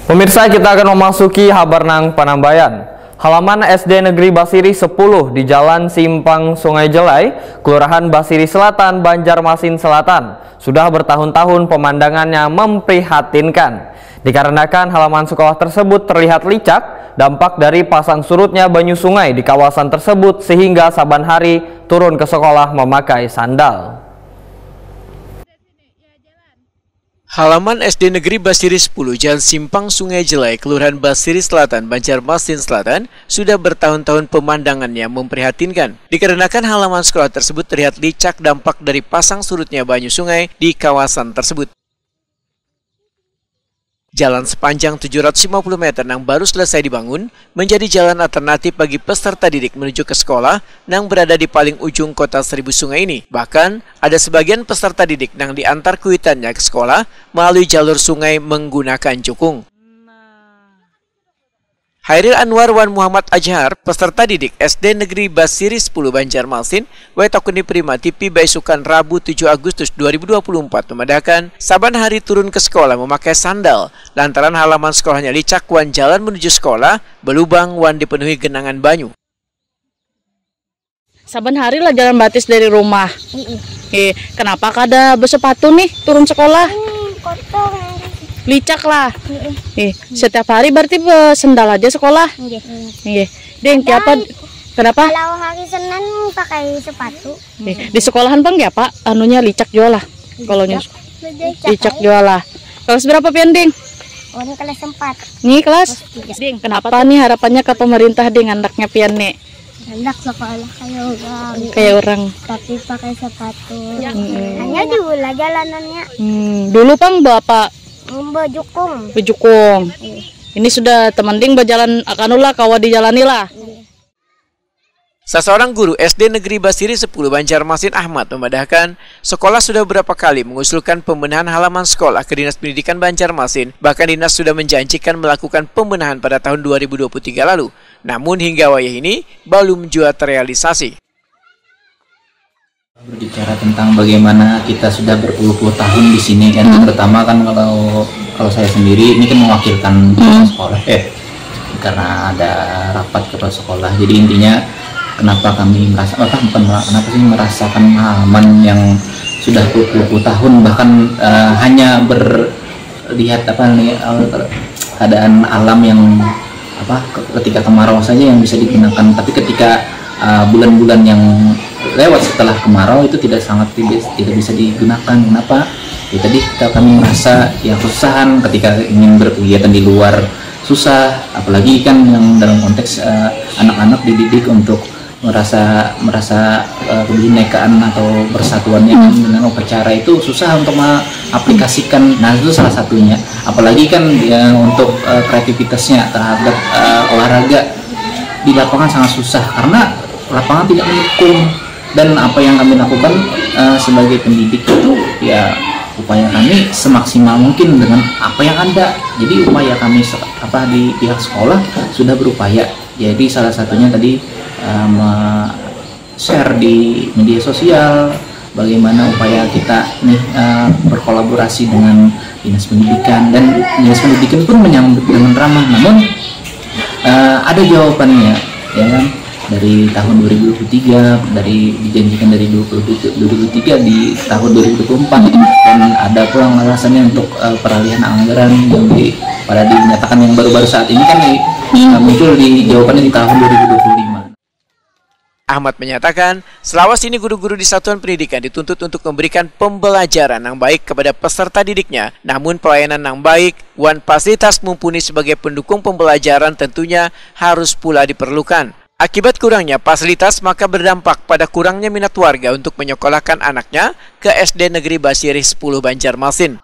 Pemirsa, kita akan memasuki Habarnang Panambayan. Halaman SD Negeri Basiri 10 di Jalan Simpang Sungai Jelai, Kelurahan Basiri Selatan, Banjarmasin Selatan. Sudah bertahun-tahun pemandangannya memprihatinkan. Dikarenakan halaman sekolah tersebut terlihat licak, dampak dari pasang surutnya banyu sungai di kawasan tersebut sehingga saban hari turun ke sekolah memakai sandal. Halaman SD Negeri Basiri 10 Jalan Simpang Sungai Jelai, Kelurahan Basiri Selatan, Banjarmasin Selatan, sudah bertahun-tahun pemandangannya memprihatinkan. Dikarenakan halaman sekolah tersebut terlihat licak dampak dari pasang surutnya banyu sungai di kawasan tersebut. Jalan sepanjang 750 meter yang baru selesai dibangun menjadi jalan alternatif bagi peserta didik menuju ke sekolah yang berada di paling ujung kota Seribu Sungai ini. Bahkan ada sebagian peserta didik yang diantar kuitannya ke sekolah melalui jalur sungai menggunakan cukung. Hairil Anwar Wan Muhammad Ajhar, peserta didik SD Negeri Basiri 10 Banjarmasin, Wetakuni Prima TV Baisukan Rabu 7 Agustus 2024 memadakan saban hari turun ke sekolah memakai sandal lantaran halaman sekolahnya licak wan jalan menuju sekolah belubang wan dipenuhi genangan banyu. Saban hari lah jalan batis dari rumah. Kenapa kada bersepatu nih turun sekolah? Kotor. Licak lah. Setiap hari berarti sendal aja sekolah. Deng, apa? Kenapa? Kalau hari Senin pakai sepatu. Di sekolahan bang ya Pak, anunya licak jual lah. Kalau licak jual lah. Kelas berapa pian Deng? Oh, ini kelas 4. Nih kelas? Deng, kenapa nih harapannya ke pemerintah Deng anaknya pian nih? Anak sekolah Kayak orang. tapi pakai sepatu. Hanya diulah jalanannya. Dulu bang bapak Bejukung. Ini sudah teman Ding berjalan akanulah kawa dijalanilah. Seorang guru SD Negeri Basiri 10 Banjarmasin Ahmad memadahkan sekolah sudah berapa kali mengusulkan pembenahan halaman sekolah ke Dinas Pendidikan Banjarmasin. Bahkan dinas sudah menjanjikan melakukan pembenahan pada tahun 2023 lalu. Namun hingga wayah ini belum juga terrealisasi. Berbicara tentang bagaimana kita sudah berpuluh-puluh tahun di sini kan, terutama kan kalau saya sendiri ini kan mewakilkan sekolah karena ada rapat kepala sekolah. Jadi intinya kenapa kami merasakan halaman yang sudah berpuluh-puluh tahun bahkan hanya berlihat keadaan alam yang ketika kemarau saja yang bisa digunakan, tapi ketika bulan-bulan yang lewat setelah kemarau itu tidak bisa digunakan. Kenapa? Ya tadi kami merasa ya kesusahan ketika ingin berkegiatan di luar, susah, apalagi kan yang dalam konteks anak-anak dididik untuk merasa kebinekaan atau persatuannya dengan upacara itu susah untuk mengaplikasikan. Nah itu salah satunya, apalagi kan ya, untuk kreativitasnya terhadap olahraga di lapangan sangat susah karena lapangan tidak mendukung. Dan apa yang kami lakukan sebagai pendidik itu ya upaya kami semaksimal mungkin dengan apa yang ada. Jadi upaya kami di pihak sekolah sudah berupaya. Jadi salah satunya tadi share di media sosial bagaimana upaya kita nih berkolaborasi dengan Dinas Pendidikan, dan Dinas Pendidikan pun menyambut dengan ramah. Namun ada jawabannya ya kan. Dari tahun 2023, dijanjikan dari 2023 di tahun 2024, dan ada pulang alasannya untuk peralihan anggaran yang dinyatakan yang baru-baru saat ini kan muncul di jawabannya di tahun 2025. Ahmad menyatakan, selawas ini guru-guru di satuan pendidikan dituntut untuk memberikan pembelajaran yang baik kepada peserta didiknya. Namun pelayanan yang baik, wan fasilitas mumpuni sebagai pendukung pembelajaran tentunya harus pula diperlukan. Akibat kurangnya fasilitas maka berdampak pada kurangnya minat warga untuk menyekolahkan anaknya ke SD Negeri Basiri 10 Banjarmasin.